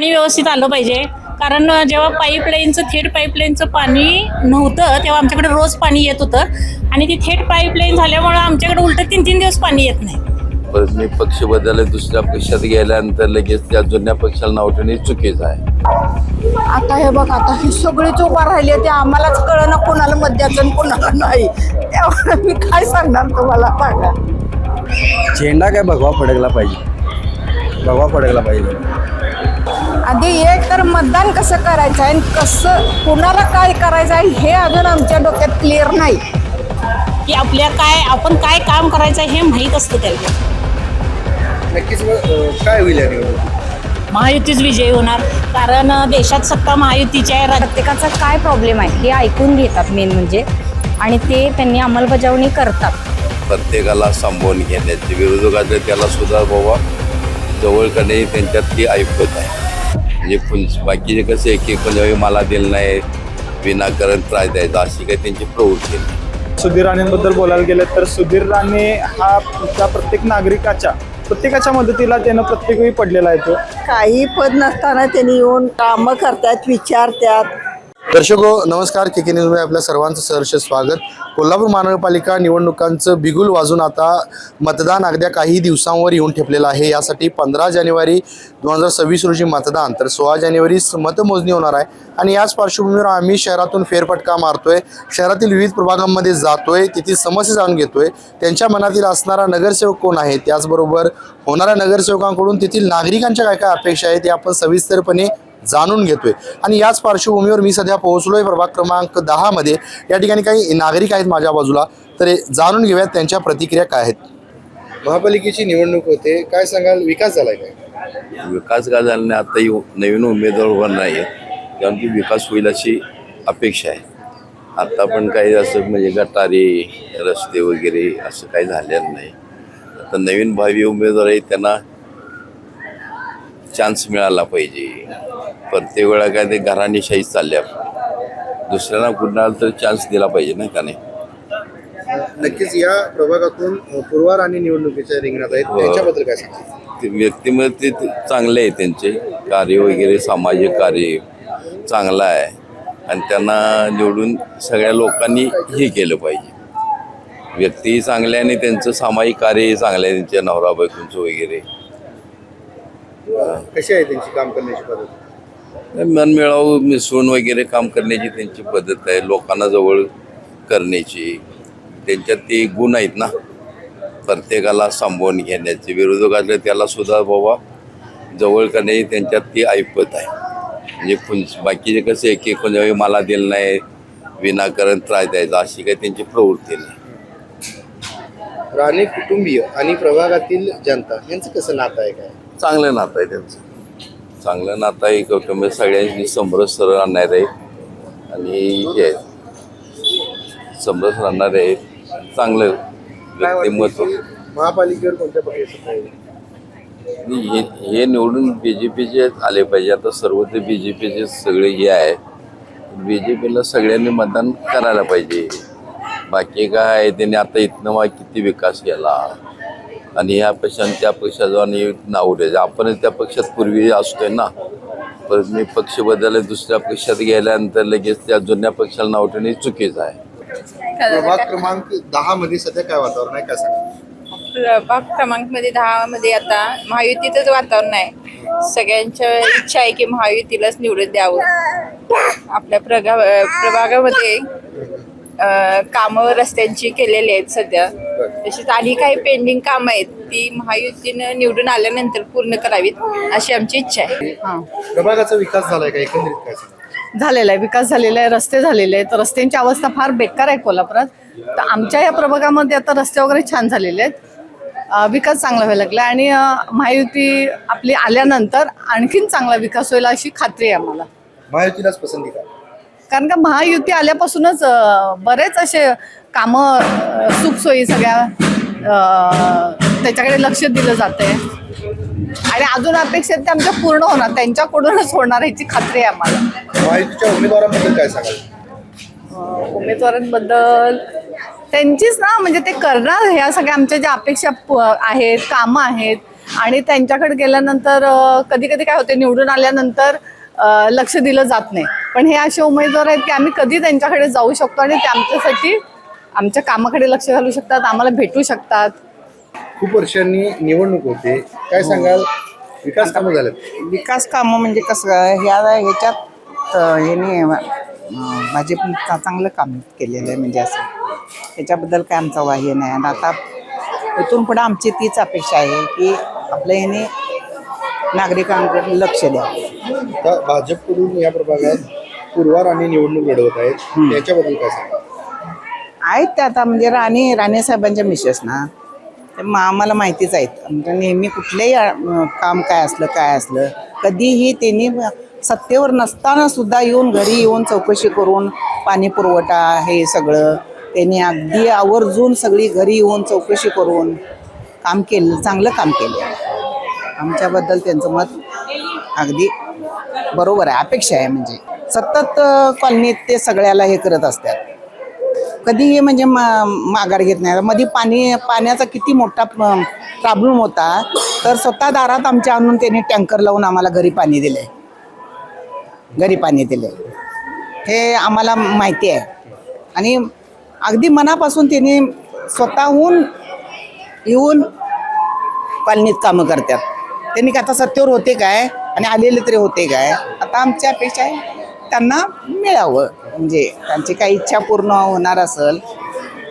पाणी व्यवस्थित आलं पाहिजे. कारण जेव्हा थेट पाईपलाईनचं पाणी नव्हतं तेव्हा आमच्याकडे रोज पाणी येत होतं आणि ती थेट पाईपलाईन झाल्यामुळं आमच्याकडे उलट 3-3 दिवस पाणी येत नाही. परत मी पक्ष बदलले, दुसऱ्या पक्षात गेल्यानंतर लगेच त्या जुन्या पक्षाला नाव ठेवणे चुकीचं आहे. आता हे बघ, आता ही सगळीच उभा राहिली ते आम्हालाच कळना कोणाला मत द्यायचं आणि कोणाला नाही. त्यामुळे मी काय सांगणार तुम्हाला सांगा. झेंडा काय भगवा फडकला पाहिजे, भगवा फडकला पाहिजे. आधी एक तर मतदान कसं करायचं आहे आणि कसं कुणाला काय करायचं आहे हे अजून आमच्या डोक्यात क्लिअर नाही. की आपण काय काम करायचं हे माहीत असतं त्याला. नक्कीच काय होईल या निवडणुकीत? महायुतीच विजयी होणार. कारण देशात सत्ता महायुतीची आहे. प्रत्येकाचा काय प्रॉब्लेम आहे हे ऐकून घेतात मेन म्हणजे, आणि ते त्यांनी अंमलबजावणी करतात. प्रत्येकाला सांभाळून घेण्याचे, विरोधकाचे त्याला सुद्धा बाबा जवळ करणे त्यांच्यात ती ऐकत आहे. म्हणजे बाकीचे कसे एक म्हणजे मला दिलं नाही, विनाकारण त्रास द्यायचा अशी काही त्यांची प्रवृत्ती नाही. सुधीर राणेंबद्दल बोलायला गेलं तर सुधीर राणे हा त्या प्रत्येकाच्या मदतीला त्यानं प्रत्येक वेळी पडलेला आहे. तो काही पद नसताना त्यांनी येऊन कामं करतात, विचारतात. दर्शको नमस्कार, के न्यूजमध्ये आपल्या सर्वांचं सहर्ष स्वागत. कोल्हापूर महानगरपालिका निवडणुकांचं बिगुल वाजून आता मतदान अगद्या काही दिवसांवर येऊन ठेपलेलं आहे. यासाठी 15 जानेवारी 2026 रोजी मतदान, तर 16 जानेवारी मतमोजणी होणार आहे. आणि याच पार्श्वभूमीवर आम्ही शहरातून फेरफटका मारतोय, शहरातील विविध प्रभागांमध्ये जातोय, तेथील समस्या जाणून घेतोय, त्यांच्या मनातील असणारा नगरसेवक कोण आहे, त्याचबरोबर होणाऱ्या नगरसेवकांकडून तेथील नागरिकांच्या काय काय अपेक्षा आहेत ते आपण सविस्तरपणे जाणून घेतोय. आणि याच पार्श्वभूमीवर मी सध्या पोहोचलोय प्रभाग क्रमांक 10 मध्ये. या ठिकाणी काही नागरिक आहेत माझ्या बाजूला, तर जाणून घेऊयात त्यांच्या प्रतिक्रिया काय आहेत. महापालिकेची निवडणूक होते, काय सांगाल, विकास झालाय काय? विकास काय झाला नाही, आता नवीन उमेदवार उभा नाही आहे, कारण की विकास होईल अशी अपेक्षा आहे. आता पण काही असं म्हणजे गटारी रस्ते वगैरे असं काही झालेलं नाही. आता नवीन भावी उमेदवार आहे, त्यांना चान्स मिळाला पाहिजे. प्रत्येक वेळा काय ते घराणेशाही चालल्या, दुसऱ्यांना कुणाला तर चान्स दिला पाहिजे नाही का नाही. नक्कीच या प्रभागातून पूर्वा राणे निवडणुकीच्या रिंगणात आहेत, त्यांच्याबद्दल काय सांगाल? ते व्यक्तिमत्व ते चांगले आहे, त्यांचे कार्य वगैरे सामाजिक कार्य चांगलं आहे आणि त्यांना निवडून सगळ्या लोकांनी हे केलं पाहिजे. व्यक्तीही चांगले आणि त्यांचं सामाजिक कार्यही चांगलं आहे, त्यांच्या नवरा बायकोंचं वगैरे. कशी आहे त्यांची काम करण्याची पद्धत? मनमिळावू मिसळून वगैरे काम करण्याची त्यांची पद्धत आहे, लोकांना जवळ करण्याची. त्यांच्यात ते गुण आहेत ना, प्रत्येकाला सांभाळून घेण्याचे, विरोधकाचे त्याला सुद्धा बाबा जवळ करण्याची त्यांच्यात ती ऐपत आहे. म्हणजे बाकीचे कसे एक म्हणजे मला दिलं नाही, विनाकारण त्रास द्यायचा अशी काही त्यांची प्रवृत्ती नाही. राणे कुटुंबीय आणि प्रभागातील जनता यांचं कसं नातं आहे काय? चांगलं नातं आहे त्यांचं, चांगलं नातं आहे. कुटुंब सगळ्यांनी समरस राहणार आहे आणि हे समरस राहणार आहे, चांगलं व्यक्तिमत्व. महापालिकेवर कोणत्या पक्षाचं? हे निवडून BJPचे आले पाहिजे. आता सर्व ते BJPचे सगळे हे आहे, BJPला सगळ्यांनी मतदान करायला पाहिजे. बाकी काय आहे, त्यांनी आता इथनं किती विकास केला आणि ह्या पक्षाने त्या पक्षाचं आणि नाव द्यायचं. आपणच त्या पक्षात पूर्वी असतोय ना, परत मी पक्ष बदलले, दुसऱ्या पक्षात गेल्यानंतर लगेच त्या जुन्या पक्षाला नाव ठेवणे चुकीचं आहे. प्रभाग क्रमांक 10 मध्ये सध्या काय वातावरण आहे, काय सांगा? प्रभाग क्रमांक 10 मध्ये आता महायुतीचंच वातावरण आहे. सगळ्यांच्या इच्छा आहे की महायुतीलाच निवडून द्यावं. आपल्या प्रभागामध्ये कामं रस्त्यांची केलेली आहेत सध्या, तशीच आणि काही पेंडिंग कामं आहेत ती महायुतीनं निवडून आल्यानंतर पूर्ण करावीत अशी आमची इच्छा आहे. प्रभागाचा विकास झालाय का एकंदरीत, काय सांगा? झालेला आहे, विकास झालेला आहे, रस्ते झालेले आहेत. रस्त्यांची अवस्था फार बेकार आहे कोल्हापुरात. तर आमच्या या प्रभागामध्ये आता रस्ते वगैरे छान झालेले आहेत, विकास चांगला व्हायला लागला आणि महायुती आपली आल्यानंतर आणखीन चांगला विकास होईल अशी खात्री आहे आम्हाला. महायुतीलाच पसंती का? कारण का महायुती आल्यापासूनच बरेच असे कामं, सुखसोयी सगळ्या त्याच्याकडे लक्ष दिलं जाते आणि अजून अपेक्षा ते आमच्या पूर्ण होणार, त्यांच्याकडूनच होणार ह्याची खात्री आहे आम्हाला. महायुतीच्या उमेदवारांबद्दल काय सांगाल? उमेदवारांबद्दल त्यांचीच ना, म्हणजे ते करणार ह्या सगळ्या आमच्या ज्या अपेक्षा आहेत, कामं आहेत आणि त्यांच्याकडे गेल्यानंतर कधी कधी काय होते, निवडून आल्यानंतर लक्ष दिलं जात नाही. पण हे असे उमेदवार आहेत की आम्ही कधी त्यांच्याकडे जाऊ शकतो आणि ते आमच्यासाठी आमच्या कामाकडे लक्ष घालू शकतात, आम्हाला भेटू शकतात. खूप वर्षांनी निवडणूक होते, काय सांगाल? विकास कामं झालेत? विकास कामं म्हणजे कसं ह्याच्यात ह्याने भाजपने चांगलं काम केलेलं आहे. म्हणजे असं ह्याच्याबद्दल काय आमचा वाह्य नाही. आणि आता इथून पुढे आमची तीच अपेक्षा आहे की आपल्या ह्याने नागरिकांकडे लक्ष द्यावं. आता भाजपकडून या प्रभागात पूर्वा राणी निवडणूक लढवत आहेत, याच्याबद्दल काय सांगाल? आहेत ते आता म्हणजे राणे साहेबांच्या मिसेस ना, तर मग आम्हाला माहितीच आहेत. म्हणजे नेहमी कुठलंही काम काय असलं कधीही त्यांनी सत्तेवर नसताना सुद्धा येऊन घरी येऊन चौकशी करून पाणी पुरवठा हे सगळं त्यांनी अगदी आवर्जून सगळी घरी येऊन चौकशी करून काम केलं, चांगलं काम केलं. आमच्याबद्दल त्यांचं मत अगदी बरोबर आहे, अपेक्षा आहे. म्हणजे सतत कॉलनीत ते सगळ्याला हे करत असतात, कधीही म्हणजे माघार घेत नाही. मध्ये पाण्याचा किती मोठा प्रॉब्लेम होता, तर स्वतः दारात आमच्या आणून त्यांनी टँकर लावून आम्हाला घरी पाणी दिले. हे आम्हाला माहिती आहे. आणि अगदी मनापासून त्यांनी स्वतःहून येऊन कॉलनीत कामं करतात. त्यांनी का आता सत्तेवर होते काय आणि आलेले तरी होते काय, आता आमची अपेक्षा आहे त्यांना मिळावं. म्हणजे त्यांची काही इच्छा पूर्ण होणार असेल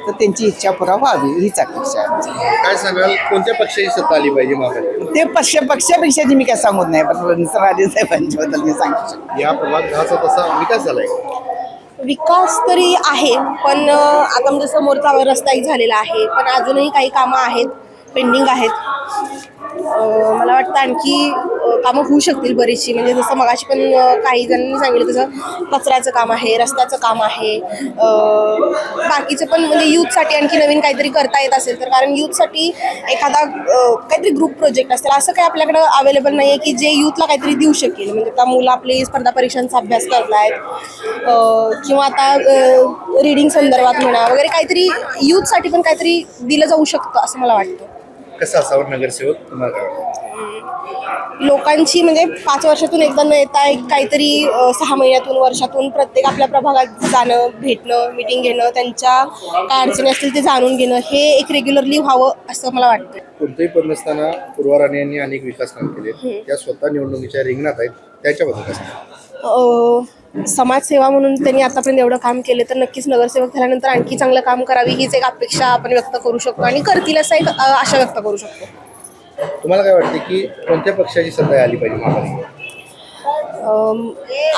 तर त्यांची इच्छा पुरा व्हावी हीच अपेक्षा आहे आमची. काय सांगाल, कोणत्या पक्षाची सत्ता आली पाहिजे महापालिकेत? ते पक्षापेक्षाची मी काय सांगत नाही, पण रणसराजे साहेबांच्याबद्दल मी सांगू शकतो. या प्रभागाचा तसा विकास झालाय? विकास तरी आहे, पण आता म्हणजे समोरचा रस्ता एक झालेला आहे, पण अजूनही काही कामं आहेत, पेंडिंग आहेत. मला वाटतं आणखी कामं होऊ शकतील बरीचशी. म्हणजे जसं मगाशी पण काही जणांनी सांगितलं तसं कचऱ्याचं काम आहे, रस्त्याचं काम आहे, बाकीचं पण म्हणजे यूथसाठी आणखी नवीन काहीतरी करता येत असेल तर. कारण यूथसाठी एखादा काहीतरी ग्रुप प्रोजेक्ट असेल, असं काही आपल्याकडं अवेलेबल नाही आहे की जे यूथला काहीतरी देऊ शकेल. म्हणजे आता मुलं आपली स्पर्धा परीक्षांचा अभ्यास करत आहेत किंवा आता रीडिंग संदर्भात म्हणा वगैरे काहीतरी यूथसाठी पण काहीतरी दिलं जाऊ शकतं असं मला वाटतं. कसं असावं नगरसेवक तुम्हाला काय वाटतं? लोकांची म्हणजे 5 वर्षातून एकदा न येता एक काहीतरी 6 महिन्यातून वर्षातून प्रत्येक आपल्या प्रभागात जाणं, भेटणं, मिटिंग घेणं, त्यांच्या काय अडचणी असतील ते जाणून घेणं, हे एक रेग्युलरली व्हावं असं मला वाटतं. कोणतेही पद नसताना पूर्वा राणे यांनी अनेक विकास काम केले, त्या स्वतः निवडणुकीच्या रिंगणात आहेत, त्याच्याबद्दल काय सांगाल? समाजसेवा म्हणून त्यांनी आतापर्यंत एवढं काम केलं, तर नक्कीच नगरसेवक झाल्यानंतर आणखी चांगलं काम करावी हीच एक अपेक्षा आपण व्यक्त करू शकतो आणि करतील असं एक आशा व्यक्त करू शकतो. तुम्हाला काय वाटते की कोणत्या पक्षाची सत्ता आली पाहिजे महापालिकेत?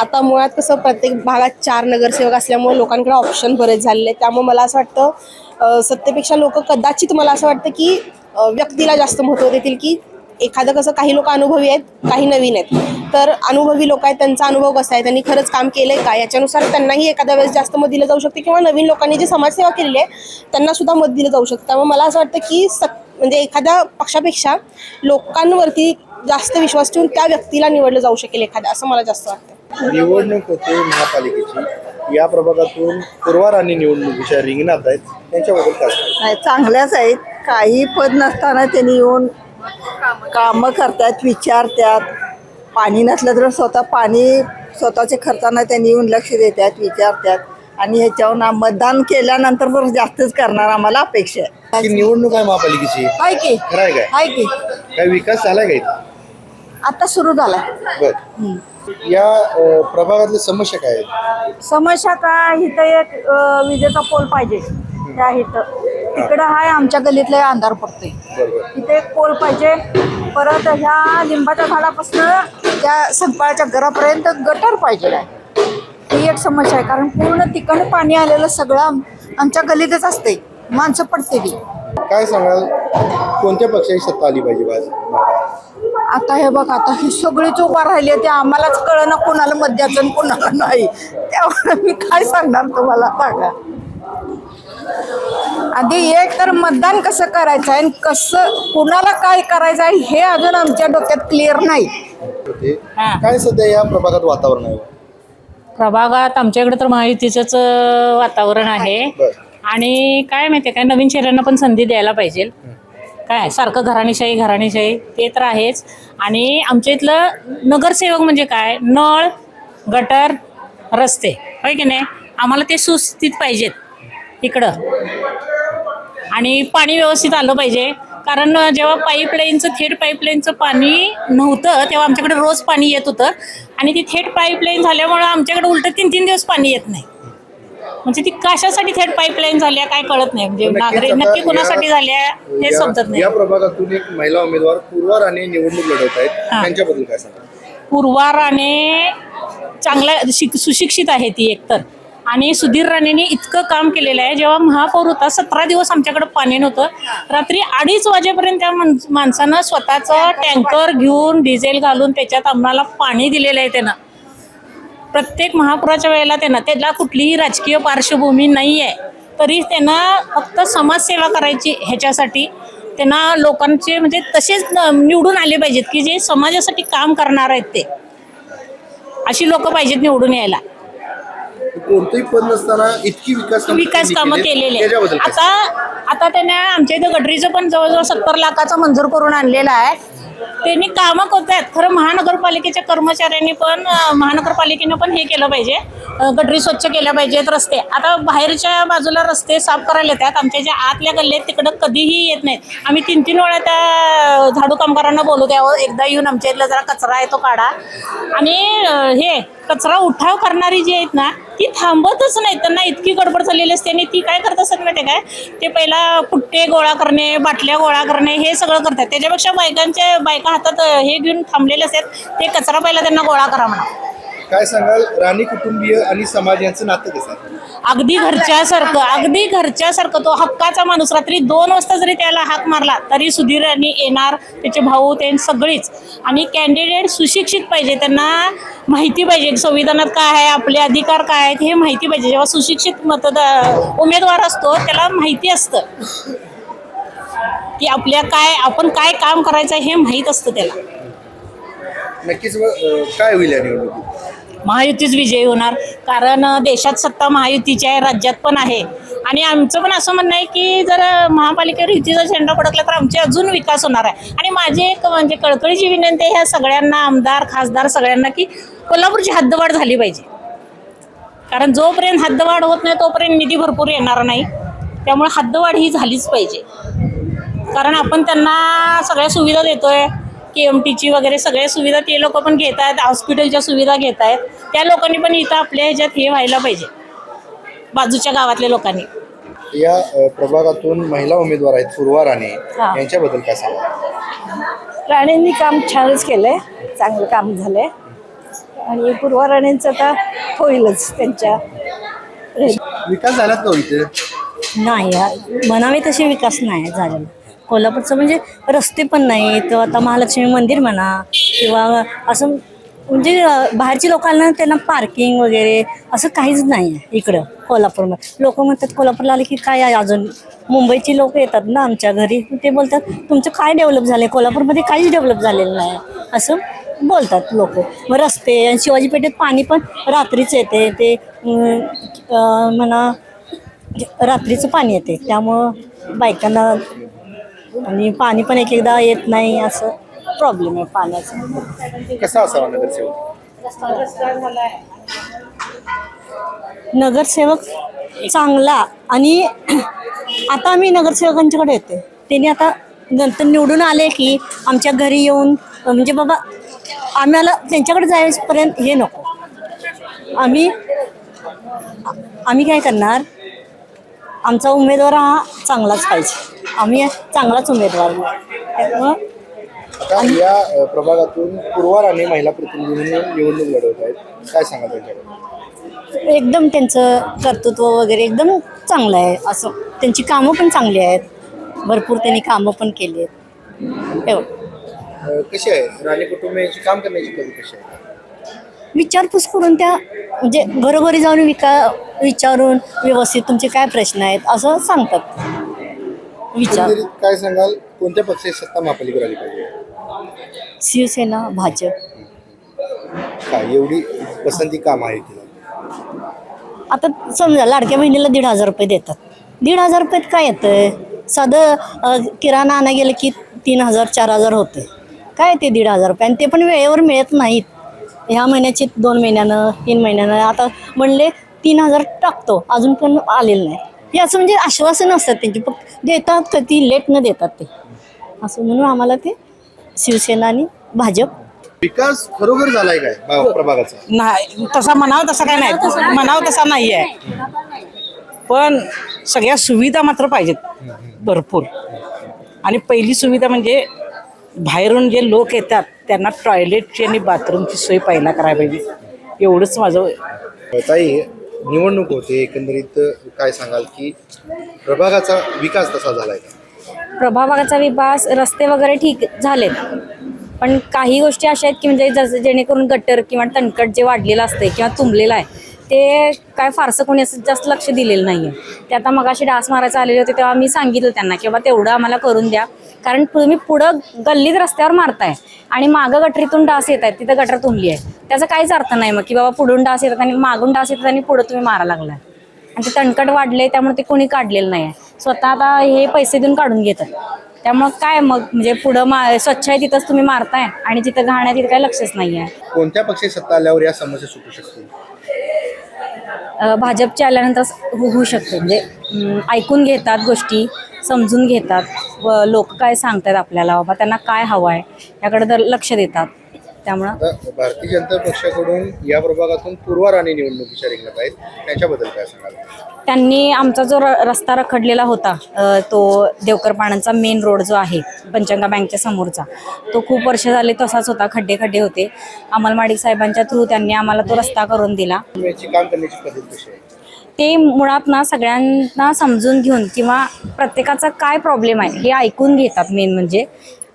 आता मुळात कसं प्रत्येक भागात 4 नगरसेवक असल्यामुळे लोकांकडे ऑप्शन बरेच झालेले आहेत. त्यामुळे मला असं वाटतं सत्तेपेक्षा लोक कदाचित मला असं वाटतं की व्यक्तीला जास्त महत्त्व देतील. की एखादं कसं काही लोक अनुभवी आहेत, काही नवीन आहेत, तर अनुभवी लोक आहेत त्यांचा अनुभव कसा आहे, त्यांनी खरंच काम केलंय का, याच्यानुसार त्यांनाही एखाद्या वेळेस जास्त मत दिलं जाऊ शकते. किंवा नवीन लोकांनी जी समाजसेवा केलेली आहे त्यांना सुद्धा मत दिलं जाऊ शकतं. त्यामुळे मला असं वाटतं की म्हणजे एखाद्या पक्षापेक्षा लोकांवरती जास्त विश्वास ठेवून त्या व्यक्तीला निवडलं जाऊ शकेल एखाद्या, असं मला जास्त वाटतं. निवडणूक होते महापालिकेची, या प्रभागातून पूर्वा राणी निवडणुकीच्या रिंगणात आहेत, त्यांच्याबद्दल काय सांगाल? नाही, चांगल्याच आहेत. काही पद नसताना त्यांनी येऊन कामं करतात, विचारतात. पाणी नसलं तर स्वतःच्या खर्चानं त्यांनी येऊन लक्ष देतात, विचारतात. आणि ह्याच्यावर मतदान केल्यानंतर पण जास्तच करणार आम्हाला अपेक्षा आहे. की निवडणूक आहे महापालिकेची, आहे की खरं आहे काय? आहे की काय विकास झालाय काय? आता सुरू झाला. बर, या प्रभागातल्या समस्या काय आहेत? समस्या काय, इथं एक विजेचा पोल पाहिजे. त्या इथं तिकडं आहे आमच्या गल्लीतला अंधार पडतोय, इथे एक पोल पाहिजे. परत ह्या लिंबाच्या झाडापासून त्या संपाळच्या घरापर्यंत गटर पाहिजे आहे. ही एक समस्या आहे, कारण पूर्ण तिकडं पाणी आलेलं सगळं आमच्या गल्लीतच असते, माणसं पडते ती. काय सांगाल, कोणत्या पक्षाची सत्ता आली पाहिजे भाजप? आता हे बघ, आता ही सगळीच उभा राहिली आहे, ते आम्हालाच कळना कोणाला मत द्यायचं आणि कोणाला नाही. त्यामुळे मी काय सांगणार तुम्हाला सांगा. आधी एक तर मतदान कसं करायचं आहे आणि कसं कुणाला काय करायचं आहे हे अजून आमच्या डोक्यात क्लिअर नाही. काय सध्या या प्रभागात वातावरण आहे? प्रभागात आमच्याकडे तर महायुतीचंच वातावरण आहे. आणि काय माहिती आहे काय, नवीन चेहऱ्यांना पण संधी द्यायला पाहिजे. काय सारखं घराणेशाही ते तर आहेच. आणि आमच्या इथलं नगरसेवक म्हणजे काय, नळ, गटर, रस्ते, होय की नाही, आम्हाला ते सुस्थित पाहिजेत इकडं. आणि पाणी व्यवस्थित आलं पाहिजे, कारण जेव्हा थेट पाईपलाईनचं पाणी नव्हतं तेव्हा आमच्याकडे रोज पाणी येत होतं. आणि ती थेट पाईपलाईन झाल्यामुळं आमच्याकडे उलट 3-3 दिवस पाणी येत नाही. म्हणजे ती कशासाठी थेट पाईपलाईन झाल्या काय कळत नाही. म्हणजे नागरिक नक्की कुणासाठी झाल्या हे समजत नाही. या प्रभागातून एक महिला उमेदवार पूर्वा राणे निवडणूक लढवत आहेत, त्यांच्याबद्दल काय सांगा? पूर्वा राणे चांगल्या सुशिक्षित आहे ती एकतर. आणि सुधीर राणेंनी इतकं काम केलेलं आहे. जेव्हा महापौर होता 17 दिवस आमच्याकडे पाणी नव्हतं. रात्री 2:30 वाजेपर्यंत त्या माणसानं स्वतःचा टँकर घेऊन डिझेल घालून त्याच्यात आम्हाला पाणी दिलेलं आहे. त्यानं प्रत्येक महापुराच्या वेळेला त्याला कुठलीही राजकीय पार्श्वभूमी नाही आहे, तरी त्यानं फक्त समाजसेवा करायची ह्याच्यासाठी त्यांना लोकांचे म्हणजे तसेच निवडून आले पाहिजेत की जे समाजासाठी काम करणार आहेत. ते अशी लोक पाहिजेत निवडून यायला. कोणतंही पद नसताना इतकी विकास कामं केलेले. आता त्याने आमच्या इथं गटरीचं पण जवळजवळ 70 लाखाचं मंजूर करून आणलेलं आहे. त्यांनी कामं करतात. खरं महानगरपालिकेच्या कर्मचाऱ्यांनी पण महानगरपालिकेनं पण हे केलं पाहिजे, गटरी स्वच्छ केल्या पाहिजेत. रस्ते आता बाहेरच्या बाजूला रस्ते साफ करायला येतात, आमच्या ज्या आतल्या गल्ल्यात तिकडं कधीही येत नाहीत. आम्ही 3-3 वेळा त्या झाडू कामगारांना बोलू द्यावं, एकदा येऊन आमच्या इथला जरा कचरा आहे तो काढा. आणि हे कचरा उठाव करणारी जी आहेत ना ती थांबतच नाही. त्यांना इतकी गडबड झालेली असते आणि ती काय करत असतात माहिती काय, ते पहिला पुट्टे गोळा करणे, बाटल्या गोळा करणे हे सगळं करतात. त्याच्यापेक्षा बायका हातात हे घेऊन थांबलेले असतात, ते कचरा पहिला त्यांना गोळा करा म्हणा. काय सांगाल, राणी कुटुंबीय आणि समाज यांचं नातं कसं आहे? अगदी घरच्यासारखं. तो हक्काचा माणूस. रात्री 2 वाजता जरी त्याला हाक मारला तरी सुधीर यांनी येणार, त्याचे भाऊ ते सगळीच. आणि कॅन्डिडेट सुशिक्षित पाहिजे, त्यांना माहिती पाहिजे संविधानात काय आहे, आपले अधिकार काय आहेत हे माहिती पाहिजे. जेव्हा सुशिक्षित उमेदवार असतो त्याला माहिती असतं की आपण काय काम करायचं हे माहीत असतं त्याला. नक्कीच. काय होईल या निवडणुकीत? महायुतीच विजयी होणार, कारण देशात सत्ता महायुतीची आहे, राज्यात पण आहे. आणि आमचं पण असं म्हणणं आहे की जर महापालिकेवर युतीचा झेंडा फडकला तर आमचे अजून विकास होणार आहे. आणि माझी एक म्हणजे कळकळीची विनंती आहे ह्या सगळ्यांना, आमदार खासदार सगळ्यांना, की कोल्हापूरची हद्दवाढ झाली पाहिजे. कारण जोपर्यंत हद्दवाढ होत नाही तोपर्यंत निधी भरपूर येणार नाही. त्यामुळे हद्दवाढ ही झालीच पाहिजे. कारण आपण त्यांना सगळ्या सुविधा देतोय, KMTची वगैरे सगळ्या सुविधा ते लोक पण घेत आहेत, हॉस्पिटलच्या सुविधा घेत आहेत. त्या लोकांनी पण इथं आपल्या ह्याच्यात हे व्हायला पाहिजे, बाजूच्या गावातल्या लोकांनी. या प्रभागातून महिला उमेदवार आहेत पूर्वा राणे, यांच्याबद्दल काय सांगा? राणेंनी काम छानच केलंय, चांगलं काम झालंय. आणि पूर्वा राणेंचं आता होईलच त्यांच्या. विकास झालाच का इथे? नाही, म्हणावे तसे विकास नाही झालेला कोल्हापूरचं. म्हणजे रस्ते पण नाही, तर आता महालक्ष्मी मंदिर म्हणा किंवा असं म्हणजे बाहेरच्या लोकांना त्यांना पार्किंग वगैरे असं काहीच नाही आहे इकडं कोल्हापूरमध्ये. लोक म्हणतात कोल्हापूरला आले की काय आहे, अजून मुंबईची लोक येतात ना आमच्या घरी, ते बोलतात तुमचं काय डेव्हलप झालं आहे, कोल्हापूरमध्ये काहीच डेव्हलप झालेलं नाही असं बोलतात लोक. मग रस्ते आणि शिवाजी पेठेत पाणी पण रात्रीच येते, ते म्हणा रात्रीचं पाणी येते, त्यामुळं बायकांना आणि पाणी पण एकदा येत नाही, असं प्रॉब्लेम आहे पाण्याचा. कसा असावा नगरसेवक? नगरसेवक चांगला. आणि आता आम्ही नगरसेवकांच्याकडे येते, त्यांनी आता नंतर निवडून आले की आमच्या घरी येऊन म्हणजे बाबा आम्हाला त्यांच्याकडे जायपर्यंत हे नको. आम्ही काय करणार, आमचा उमेदवार हा चांगलाच पाहिजे, आम्ही चांगलाच उमेदवार. त्यामुळं आता या प्रभागातून पूर्वा राणे महिला प्रतिनिधी म्हणून निवडणूक लढवत आहेत, काय सांगा त्यांच्याकडे? एकदम त्यांचं कर्तृत्व वगैरे एकदम चांगलं आहे. असं त्यांची कामं पण चांगली आहेत, भरपूर त्यांनी कामं पण केली आहेत. एवढं. कशी आहे राणे कुटुंबियांची काम करण्याची पद्धत कशी आहे? विचारपूस करून त्या म्हणजे घरोघरी जाऊन विचारून व्यवस्थित तुमचे काय प्रश्न आहेत असं सांगतात. एकंदरीत काय सांगाल, कोणत्या पक्षाची सत्ता महापालिकेवर आली पाहिजे? शिवसेना, भाजप. काय एवढी पसंती काम आहे तिला? आता समजा लाडक्या बहिणीला 1,500 रुपये देतात. 1,500 रुपयात काय येतंय, साधं किराणा आणा गेलं की 3,000 4,000 होते. काय ते 1,500 रुपये, आणि ते पण वेळेवर मिळत नाहीत. ह्या महिन्याची 2 महिन्यानं 3 महिन्यानं आता म्हणले 3,000 टाकतो, अजून पण आलेलं नाही. हे असं म्हणजे आश्वासन असतात त्यांची, फक्त देतात कधी लेट न देतात ते असं. म्हणून आम्हाला ते शिवसेना आणि भाजप. विकास खरोखर झालाय काय प्रभागाचा? नाही तसा म्हणावं तसा काय नाही, म्हणावं तसा नाही आहे, पण सगळ्या सुविधा मात्र पाहिजेत भरपूर. आणि पहिली सुविधा म्हणजे बाहेरून जे लोक येतात त्यांना टॉयलेटची आणि बाथरूमची सोय पहिला करायला पाहिजे, एवढंच माझं. ताई, निवडणूक होते, एकंदरीत काय सांगाल की प्रभागाचा विकास तसा झालाय का? प्रभागाचा विकास, रस्ते वगैरे ठीक झालेत, पण काही गोष्टी अशा आहेत की म्हणजे जसं जेणेकरून गटर किंवा तणकट जे वाढलेलं असते किंवा तुंबलेलं आहे ते काय फारसं कोणी असं जास्त लक्ष दिलेलं नाही आहे. ते आता मगाशी डास मारायला आलेले होते तेव्हा मी सांगितलं त्यांना की बाबा तेवढं आम्हाला करून द्या, कारण तुम्ही पुढं गल्लीत रस्त्यावर मारताय आणि मागं गटरीतून डास येत आहेत, तिथं गटर तुंबली आहे, त्याचा काहीच अर्थ नाही मग की बाबा पुढून डास येतात आणि मागून डास येतात आणि पुढं तुम्ही मारा लागलाय. आणि ते तणकट वाढले त्यामुळे ते कोणी काढलेलं नाही आहे. स्वतः आता हे पैसे देऊन काढून घेतात, त्यामुळं काय मग म्हणजे पुढं स्वच्छ आहे तिथंच तुम्ही मारताय आणि जिथं घाण आहे तिथं काही लक्षच नाही आहे. कोणत्या पक्षी सत्ता आल्यावर या समस्या सुटू शकतील? भाजपचे आल्यानंतर होऊ शकते, म्हणजे ऐकून घेतात गोष्टी, समजून घेतात व लोक काय सांगतात आपल्याला, बाबा त्यांना काय हवं आहे याकडे तर लक्ष देतात. त्यामुळं भारतीय जनता पक्षाकडून या प्रभागातून पूर्वा राणे निवडणुकीच्या रिंगणात आहेत, त्याच्याबद्दल काय सांगाल? त्यांनी आमचा जो रस्ता रखडलेला होता, तो देवकर पाण्यांचा मेन रोड जो आहे पंचगंगा बँकच्या समोरचा, तो खूप वर्ष झाले तसाच होता, खड्डे खड्डे होते. अंमलमाडी साहेबांच्या थ्रू त्यांनी आम्हाला तो रस्ता करून दिला. काम करण्याची पद्धत कशी आहे? ते मुळात ना सगळ्यांना समजून घेऊन किंवा प्रत्येकाचा काय प्रॉब्लेम आहे हे ऐकून घेतात मेन म्हणजे,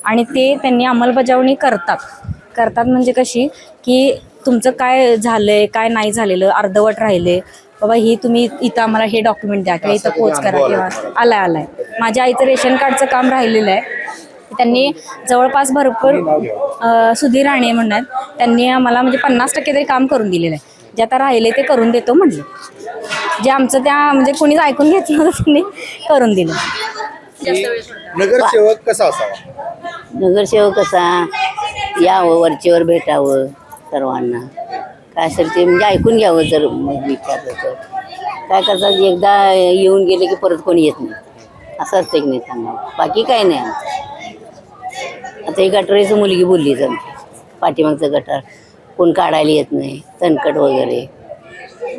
आणि ते त्यांनी अंमलबजावणी करतात म्हणजे कशी की तुमचं काय झालंय काय नाही झालेलं, अर्धवट राहिले, बाबा ही तुम्ही इथं आम्हाला हे डॉक्युमेंट द्या किंवा इथं पोच करा किंवा आलाय. माझ्या आईचं रेशन कार्डचं काम राहिलेलं आहे, त्यांनी जवळपास भरपूर सुधीर राणे म्हणतात, त्यांनी आम्हाला म्हणजे 50% तरी काम करून दिलेलं आहे. जे आता राहिले ते करून देतो म्हणले, जे आमचं त्या म्हणजे कोणीच ऐकून घेतलं होतं त्यांनी करून दिलं. नगरसेवक कसा असावा? नगरसेवक कसा यावं, वरचेवर भेटावं, सर्वांना काय असेल ते म्हणजे ऐकून घ्यावं. जर मग विचारलं तर काय करतात, एकदा येऊन गेले की परत कोणी येत नाही, असं असतं की नाही सांगा, बाकी काय नाही. आता ही गटारीचं मुलगी बोलली जण, पाठीमागचं गटार कोण काढायला येत नाही, तणकट वगैरे.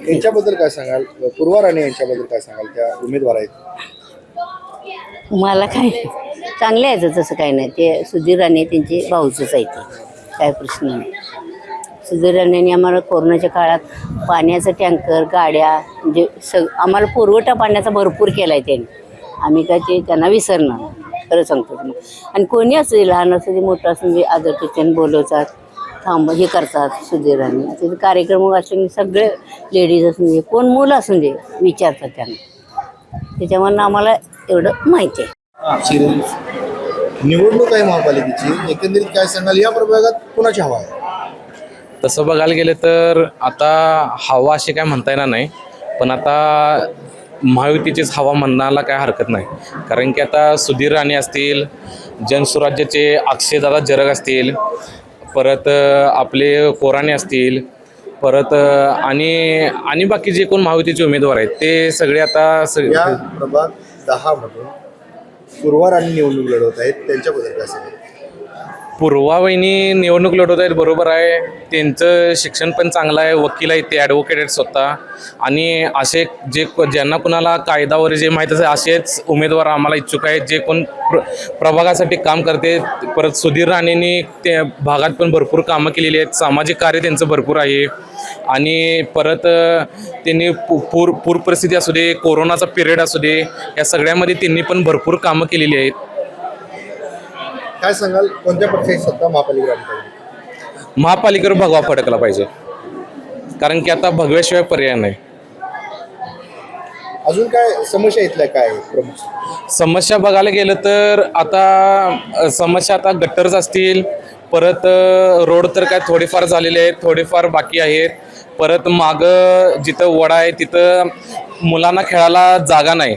यांच्याबद्दल काय सांगाल? पूर्वा राणे यांच्याबद्दल काय सांगाल? त्या उमेदवार आहेत, मला काय चांगले आहे तसं काही नाही. ते सुधीर राणे त्यांचे भाऊचंच आहे, ते काय प्रश्न नाही. सुधीर राणेंनी आम्हाला कोरोनाच्या काळात पाण्याचं टँकर, गाड्या म्हणजे आम्हाला पुरवठा पाण्याचा भरपूर केला आहे त्यांनी. आम्ही काय ते त्यांना विसरणार खरं सांगतो तुम्ही. आणि कोणी असू दे, लहान असू दे मोठं असू दे, आदर टीचर बोलवतात, हे करतात सुधीर राणे. तिथे कार्यक्रम असले सगळे लेडीज असून दे, कोण मुलं असून दे, विचारतात त्यांना. त्याच्यामुळे आम्हाला एवढं माहिती आहे. निवडणूक आहे महापालिकेची, एकंदरीत काय सांगाल या प्रभागात कोणाची हवा आहे? तसं बघायला गेलं तर आता हवा अशी काय म्हणता येणार नाही, पण आता महायुतीचीच हवा म्हणण्याला काय हरकत नाही. कारण की आता सुधीर राणे असतील, जनसुराज्याचे अक्षयदादा जरग असतील, परत आपले कोराणे असतील, परत आणि बाकी जे कोण महायुतीचे उमेदवार आहेत ते सगळे आता या प्रभाग 10 मधून पूर्वा राणे निवडणूक लढवत आहेत, त्यांच्याबद्दल काय सांगाल? पूर्वावहिनी निवडणूक लढवत आहेत, बरोबर आहे. त्यांचं शिक्षण पण चांगलं आहे, वकील आहेत, ते ॲडव्होकेट आहेत स्वतः. आणि असे जे ज्यांना कुणाला कायदा वगैरे जे माहीत असेल असेच उमेदवार आम्हाला इच्छुक आहेत, जे कोण प्रभागासाठी काम करते. परत सुधीर राणेंनी ते भागात पण भरपूर कामं केलेली आहेत, सामाजिक कार्य त्यांचं भरपूर आहे. आणि परत त्यांनी पूर परिस्थिती असू दे, कोरोनाचा पिरियड असू दे, या सगळ्यामध्ये त्यांनी पण भरपूर कामं केलेली आहेत. काय सांगाल, कोणत्या पक्षाची सत्ता महापालिकेवर? महापालिकेवर भगवा फडकला पाहिजे, कारण की आता भगव्याशिवाय पर्याय नाही. अजून काय समस्या इथल्या काय प्रमुख समस्या बघायला गेलं तर आता समस्या आता गटर्स असतील, परत रोड तर काय थोडेफार झालेले आहेत, थोडेफार बाकी आहेत. परत मागं जिथं वडा आहे तिथं मुलांना खेळायला जागा नाही,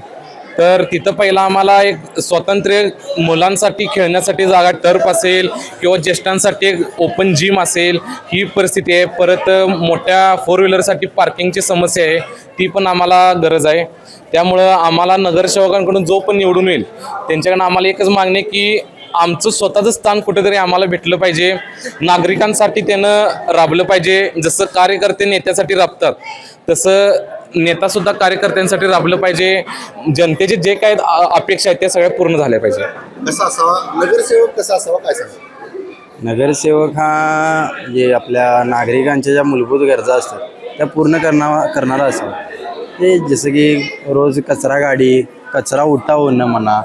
तर तिथं पहिला आम्हाला एक स्वतंत्र मुलांसाठी खेळण्यासाठी जागा, टर्फ असेल किंवा ज्येष्ठांसाठी एक ओपन जिम असेल, ही परिस्थिती आहे. परत मोठ्या 4 व्हीलरसाठी पार्किंगची समस्या आहे, ती पण आम्हाला गरज आहे. त्यामुळं आम्हाला नगरसेवकांकडून जो पण निवडून येईल त्यांच्याकडनं आम्हाला एकच मागणी आहे की आमचं स्वतःचं स्थान कुठेतरी आम्हाला भेटलं पाहिजे. नागरिकांसाठी त्यानं राबलं पाहिजे. जसं कार्यकर्ते नेत्यासाठी राबतात तसं नेतासुद्धा कार्यकर्त्यांसाठी राबलं पाहिजे. जनतेचे जे काही अपेक्षा आहेत त्या सगळ्या पूर्ण झाल्या पाहिजे. कसा असावा नगरसेवक, कसा असावा, काय सांगा? नगरसेवक हा जे आपल्या नागरिकांच्या ज्या मूलभूत गरजा असतात त्या पूर्ण करणारा असावा. ते जसं की रोज कचरा गाडी, कचरा उठावणं म्हणा,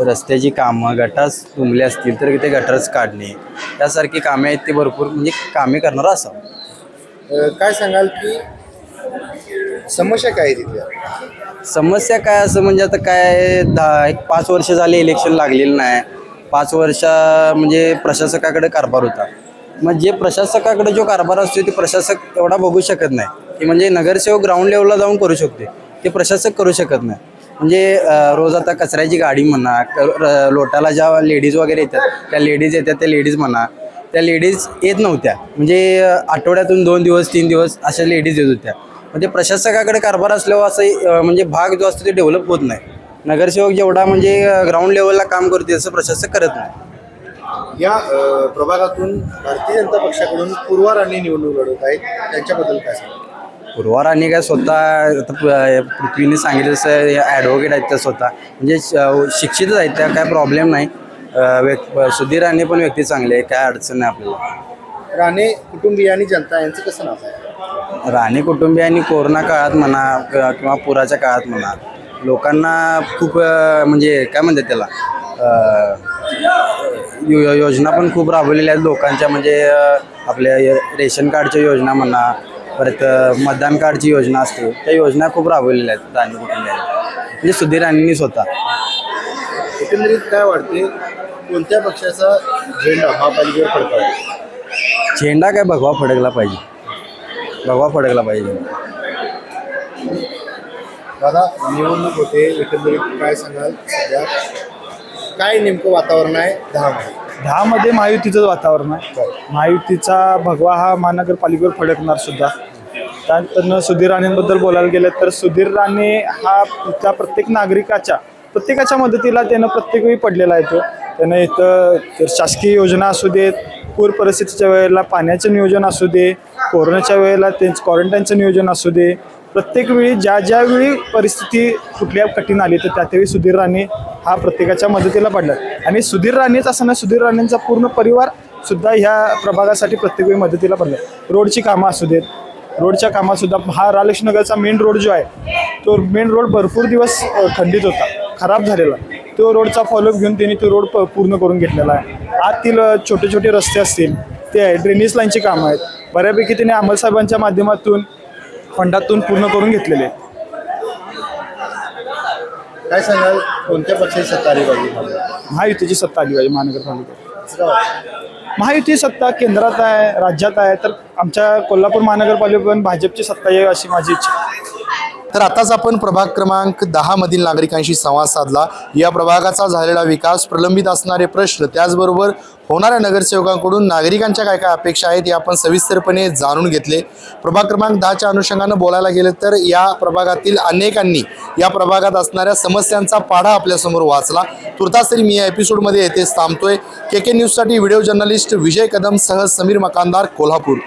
रस्त्याची कामं, गटास तुंबले असतील तर ते गटारच काढणे, यासारखी कामे आहेत ते भरपूर म्हणजे कामे करणारा असावं. काय सांगाल की समस्या काय आहे तिथल्या? समस्या काय असं म्हणजे आता काय 5 वर्ष झाले इलेक्शन लागलेलं नाही. 5 वर्ष म्हणजे प्रशासकाकडे कारभार होता. मग जे प्रशासकाकडे जो कारभार असतो ते प्रशासक एवढा बघू शकत नाही की म्हणजे नगरसेवक ग्राउंड लेवलला जाऊन करू शकते, ते प्रशासक करू शकत नाही. म्हणजे रोज आता कचऱ्याची गाडी म्हणा, लोटाला ज्या लेडीज वगैरे येतात त्या लेडीज येतात, त्या लेडीज म्हणा, त्या लेडीज येत नव्हत्या. म्हणजे आठवड्यातून 2 दिवस 3 दिवस अशा लेडीज येत होत्या. म्हणजे प्रशासकाकडे कारभार असल्यावर असं म्हणजे भाग जो असतो ते डेव्हलप होत नाही. नगरसेवक जेवढा म्हणजे ग्राउंड लेवलला काम करते तसं प्रशासक करत नाही. या प्रभागातून भारतीय जनता पक्षाकडून पूर्वा राणे निवडणूक लढवत आहेत, त्यांच्याबद्दल काय सांगा? पूर्वा राणे काय स्वतः पृथ्वीने सांगितलं तसं ॲडव्होकेट आहेत त्या, स्वतः म्हणजे शिक्षितच आहेत त्या, काय प्रॉब्लेम नाही. सुधीर राणे पण व्यक्ती चांगले आहे, काय अडचण नाही आपल्याला. राणे कुटुंबीय आणि जनता यांचं कसं नाव आहे? राणे कुटुंबियांनी कोरोना काळात म्हणा किंवा पुराच्या काळात म्हणा लोकांना खूप म्हणजे काय म्हणतात त्याला योजना पण खूप राबवलेल्या आहेत लोकांच्या. म्हणजे आपल्या रेशन कार्डच्या योजना म्हणा, परत मतदान कार्डची योजना असते, त्या योजना खूप राबवलेल्या आहेत राणे कुटुंबियांनी, म्हणजे सुधीर राणेंनी स्वतः. एकंदरीत काय वाटते, कोणत्या पक्षाचा झेंडा महापालिकेवर फडकावा? झेंडा काय भगवा फडकला पाहिजे, भगवा फडकला पाहिजे. दादा, निवडणूक होते, एकंदरीत काय सांगाल? सध्या काय नेमकं वातावरण आहे 10मध्ये? महायुतीचंच वातावरण आहे. महायुतीचा भगवा हा महानगरपालिकेवर फडकणार सुद्धा. त्यानंतर सुधीर राणेंबद्दल बोलायला गेलं तर सुधीर राणे हा त्या प्रत्येकाच्या मदतीला त्यानं प्रत्येक वेळी पडलेला आहे. त्यानं इथं शासकीय योजना असू देत, पूर परिस्थितीच्या वेळेला पाण्याचं नियोजन असू दे, कोरोनाच्या वेळेला त्यांचं क्वारंटाईनचं नियोजन असू दे, प्रत्येक वेळी ज्यावेळी परिस्थिती कुठल्या कठीण आली तर त्यावेळी सुधीर राणे हा प्रत्येकाच्या मदतीला पडला. आणि सुधीर राणेच असं ना, सुधीर राणेंचा पूर्ण परिवार सुद्धा ह्या प्रभागासाठी प्रत्येक वेळी मदतीला पडला. रोडची कामं असू देत, रोडच्या कामातसुद्धा हा रालक्ष्मीनगरचा मेन रोड जो आहे तो मेन रोड भरपूर दिवस खंडित होता, खराब झालेला. तो रोडचा फॉलोअप घेऊन त्यांनी तो रोड पूर्ण करून घेतलेला आहे. आतील छोटे छोटे रस्ते असतील ते आहे, ड्रेनेज लाईनची कामं आहेत, बऱ्यापैकी त्यांनी अंमलसाहेबांच्या माध्यमातून फंडातून पूर्ण करून घेतलेले. काय सांगाल, कोणत्या पक्षाची सत्ता आली पाहिजे? महायुतीची सत्ता आली पाहिजे महानगरपालिकेत. महायुती सत्ता केंद्रात आहे, राज्यात आहे, तर आमच्या कोल्हापूर महानगरपालिकेत पण भाजपची सत्ता यावी अशी माझी इच्छा. तर आताच आपण प्रभाग क्रमांक 10 मधील नागरिकांशी संवाद साधला. या प्रभागाचा झालेला विकास, प्रलंबित असणारे प्रश्न, त्याचबरोबर होणाऱ्या नगरसेवकांकडून नागरिकांच्या काय काय अपेक्षा आहेत हे आपण सविस्तरपणे जाणून घेतले. प्रभाग क्रमांक 10च्या अनुषंगानं बोलायला गेलं तर या प्रभागातील अनेकांनी या प्रभागात असणाऱ्या समस्यांचा पाढा आपल्यासमोर वाचला. तुर्तास तरी मी या एपिसोडमध्ये येथेच थांबतोय. KK न्यूजसाठी व्हिडिओ जर्नलिस्ट विजय कदम सह समीर मकानदार, कोल्हापूर.